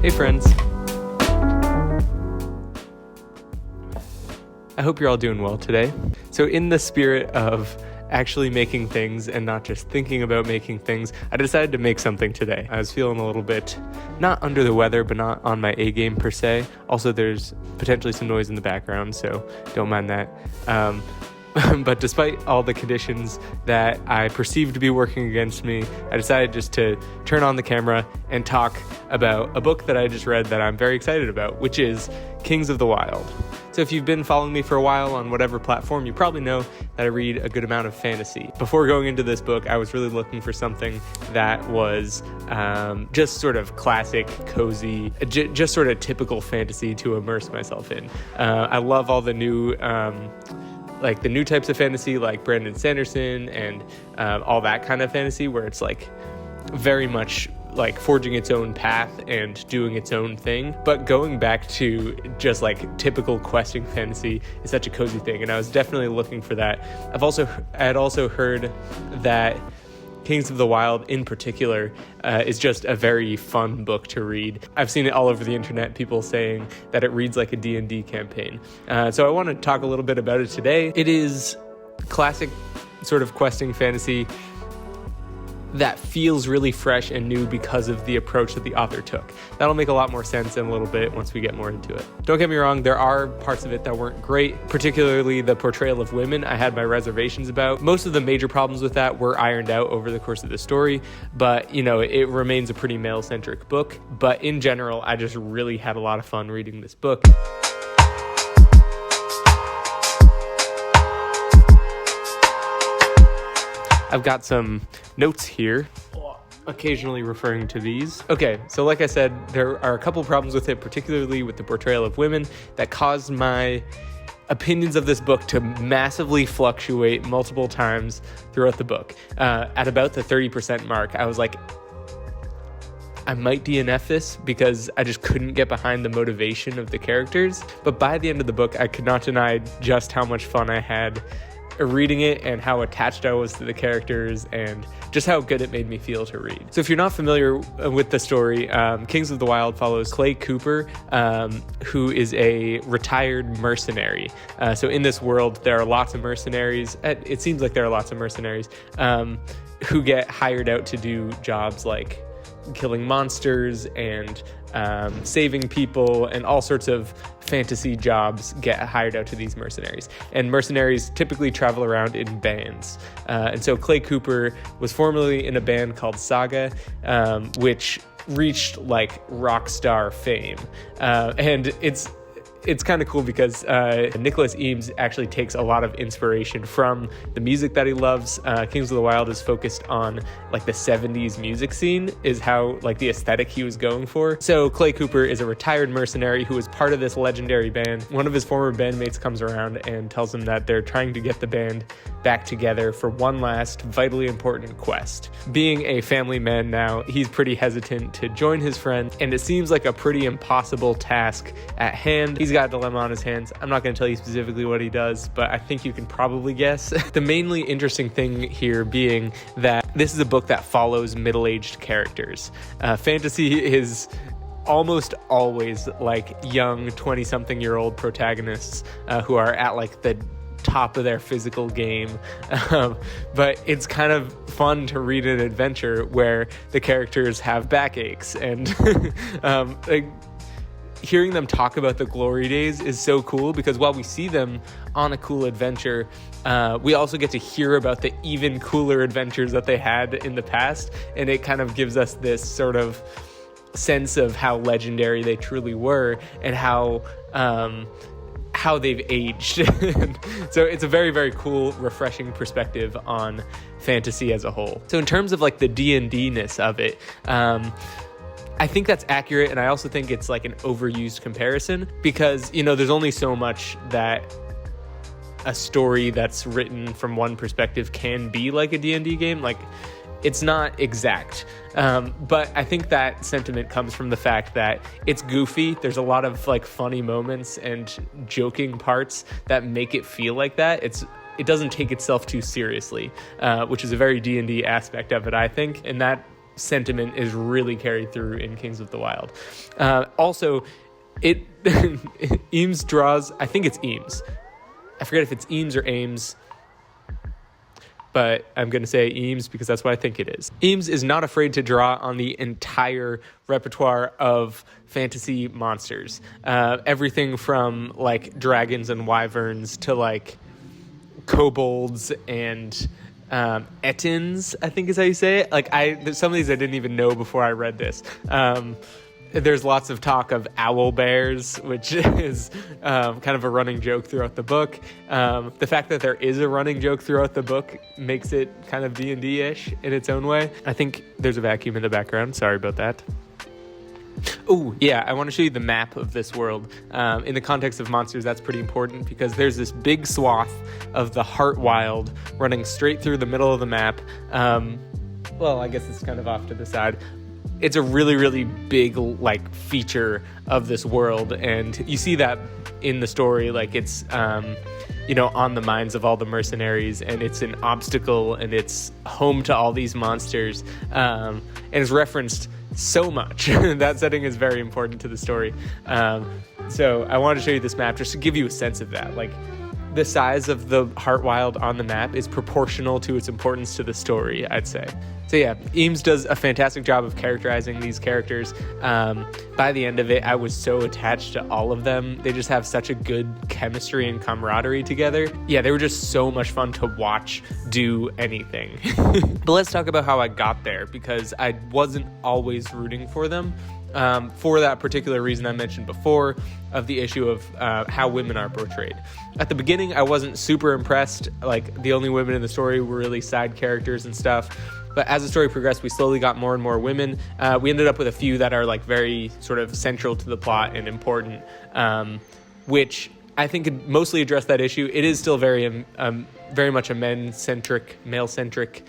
Hey friends. I hope you're all doing well today. So in the spirit of actually making things and not just thinking about making things, I decided to make something today. I was feeling a little bit not under the weather, but not on my A game per se. Also, there's potentially some noise in the background, so don't mind that. But despite all the conditions that I perceived to be working against me, I decided just to turn on the camera and talk about a book that I just read that I'm very excited about, which is Kings of the Wyld. So if you've been following me for a while on whatever platform, you probably know that I read a good amount of fantasy. Before going into this book, I was really looking for something that was just sort of classic, cozy, just sort of typical fantasy to immerse myself in. I love all the new the new types of fantasy, like Brandon Sanderson and all that kind of fantasy, where it's like very much like forging its own path and doing its own thing. But going back to just like typical questing fantasy is such a cozy thing, and I was definitely looking for that. I had also heard that Kings of the Wyld in particular is just a very fun book to read. I've seen it all over the internet, people saying that it reads like a D&D campaign. So I want to talk a little bit about it today. It is classic sort of questing fantasy that feels really fresh and new because of the approach that the author took. That'll make a lot more sense in a little bit once we get more into it. Don't get me wrong, there are parts of it that weren't great, particularly the portrayal of women. I had my reservations about. Most of the major problems with that were ironed out over the course of the story, but it remains a pretty male-centric book. But in general, I just really had a lot of fun reading this book. I've got some notes here, occasionally referring to these. Okay, so like I said, there are a couple problems with it, particularly with the portrayal of women, that caused my opinions of this book to massively fluctuate multiple times throughout the book. At about the 30% mark, I was like, I might DNF this because I just couldn't get behind the motivation of the characters. But by the end of the book, I could not deny just how much fun I had reading it and how attached I was to the characters and just how good it made me feel to read. So if you're not familiar with the story, Kings of the Wyld follows Clay Cooper, who is a retired mercenary. So in this world, there are lots of mercenaries. It seems like there are lots of mercenaries who get hired out to do jobs like killing monsters and saving people, and all sorts of fantasy jobs get hired out to these mercenaries. And mercenaries typically travel around in bands. And so Clay Cooper was formerly in a band called Saga, which reached like rock star fame. And it's kind of cool because Nicholas Eames actually takes a lot of inspiration from the music that he loves. Kings of the Wyld is focused on like the 70s music scene, is how like the aesthetic he was going for. So Clay Cooper is a retired mercenary who is part of this legendary band. One of his former bandmates comes around and tells him that they're trying to get the band back together for one last vitally important quest. Being a family man now, he's pretty hesitant to join his friend, and it seems like a pretty impossible task at hand. He's got a dilemma on his hands. I'm not going to tell you specifically what he does, but I think you can probably guess. The mainly interesting thing here being that this is a book that follows middle-aged characters. Fantasy is almost always like young 20-something-year-old protagonists who are at like the top of their physical game, but it's kind of fun to read an adventure where the characters have backaches, and hearing them talk about the glory days is so cool, because while we see them on a cool adventure, we also get to hear about the even cooler adventures that they had in the past, and it kind of gives us this sort of sense of how legendary they truly were and how they've aged. So it's a very, very cool, refreshing perspective on fantasy as a whole. So in terms of like the D&D-ness of it, I think that's accurate, and I also think it's like an overused comparison because, there's only so much that a story that's written from one perspective can be like a D&D game. Like, it's not exact. But I think that sentiment comes from the fact that it's goofy. There's a lot of like funny moments and joking parts that make it feel like that. It doesn't take itself too seriously, which is a very D&D aspect of it, I think. And that sentiment is really carried through in Kings of the Wyld. Also, Eames draws, I think it's Eames. I forget if it's Eames or Ames, but I'm going to say Eames because that's what I think it is. Eames is not afraid to draw on the entire repertoire of fantasy monsters. Everything from like dragons and wyverns to like kobolds and etins, I think is how you say it. Like some of these I didn't even know before I read this. There's lots of talk of owl bears, which is kind of a running joke throughout the book. The fact that there is a running joke throughout the book makes it kind of D&D-ish in its own way. I think there's a vacuum in the background. Sorry about that. Oh, yeah, I want to show you the map of this world. In the context of monsters, that's pretty important because there's this big swath of the Wyld running straight through the middle of the map. Well, I guess it's kind of off to the side. It's a really, really big, like, feature of this world, and you see that in the story, like, it's, on the minds of all the mercenaries, and it's an obstacle, and it's home to all these monsters, and it's referenced so much. That setting is very important to the story. So I wanted to show you this map just to give you a sense of that. Like, the size of the Wyld on the map is proportional to its importance to the story, I'd say. So yeah, Eames does a fantastic job of characterizing these characters. By the end of it, I was so attached to all of them. They just have such a good chemistry and camaraderie together. Yeah, they were just so much fun to watch do anything. But let's talk about how I got there, because I wasn't always rooting for them. For that particular reason I mentioned before, of the issue of how women are portrayed. At the beginning, I wasn't super impressed. Like, the only women in the story were really side characters and stuff. But as the story progressed, we slowly got more and more women. We ended up with a few that are like very sort of central to the plot and important, which I think could mostly address that issue. It is still very much a male-centric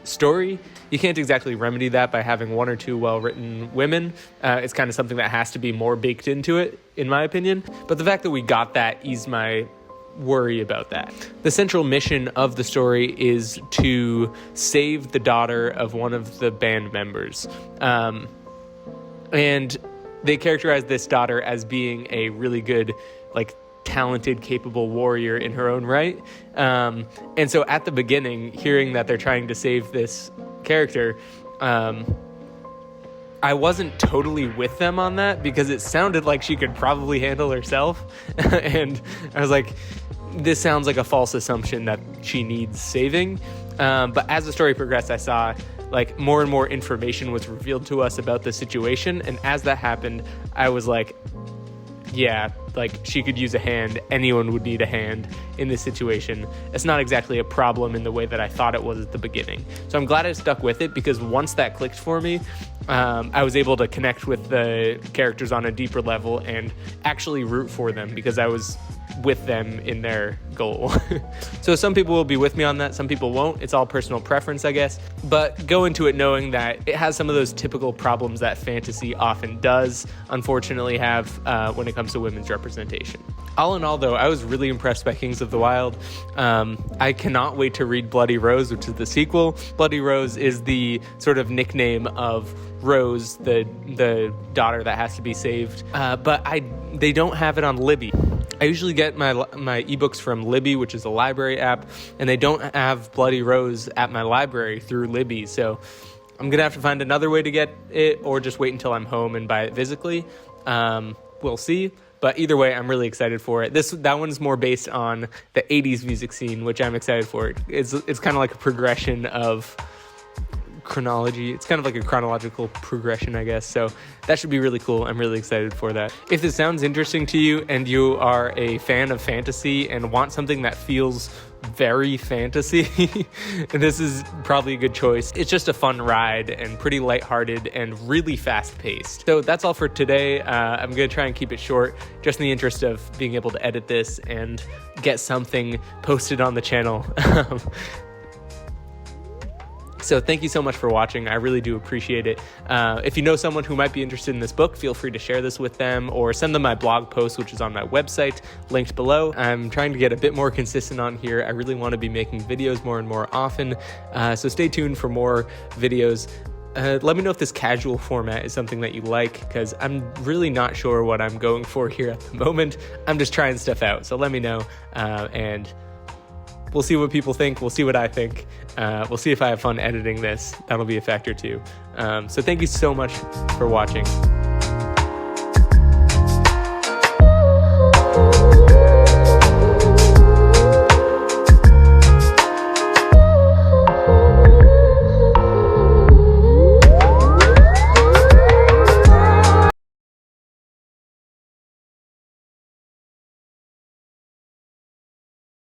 story. You can't exactly remedy that by having one or two well-written women. It's kind of something that has to be more baked into it, in my opinion. But the fact that we got that eased my worry about that. The central mission of the story is to save the daughter of one of the band members. And they characterize this daughter as being a really good, like, talented, capable warrior in her own right. And so at the beginning, hearing that they're trying to save this character, I wasn't totally with them on that because it sounded like she could probably handle herself. And I was like, this sounds like a false assumption that she needs saving. But as the story progressed, I saw like more and more information was revealed to us about the situation. And as that happened, I was like, yeah, like she could use a hand. Anyone would need a hand in this situation. It's not exactly a problem in the way that I thought it was at the beginning. So I'm glad I stuck with it because once that clicked for me, I was able to connect with the characters on a deeper level and actually root for them because I was with them in their goal. So some people will be with me on that, some people won't. It's all personal preference, I guess. But go into it knowing that it has some of those typical problems that fantasy often does, unfortunately, have when it comes to women's representation. All in all, though, I was really impressed by Kings of the Wyld. I cannot wait to read Bloody Rose, which is the sequel. Bloody Rose is the sort of nickname of Rose, the daughter that has to be saved. But they don't have it on Libby. I usually get my ebooks from Libby, which is a library app, and they don't have Bloody Rose at my library through Libby. So I'm going to have to find another way to get it or just wait until I'm home and buy it physically. We'll see. But either way, I'm really excited for it. That one's more based on the 80s music scene, which I'm excited for. It's kind of like a progression of chronology. It's kind of like a chronological progression, I guess. So that should be really cool. I'm really excited for that. If this sounds interesting to you and you are a fan of fantasy and want something that feels very fantasy, this is probably a good choice. It's just a fun ride and pretty lighthearted and really fast-paced. So that's all for today. I'm going to try and keep it short, just in the interest of being able to edit this and get something posted on the channel. So thank you so much for watching. I really do appreciate it. If you know someone who might be interested in this book, feel free to share this with them or send them my blog post, which is on my website, linked below. I'm trying to get a bit more consistent on here. I really want to be making videos more and more often. So stay tuned for more videos. let me know if this casual format is something that you like, because I'm really not sure what I'm going for here at the moment. I'm just trying stuff out. So let me know, and we'll see what people think. We'll see what I think. We'll see if I have fun editing this. That'll be a factor too. So thank you so much for watching.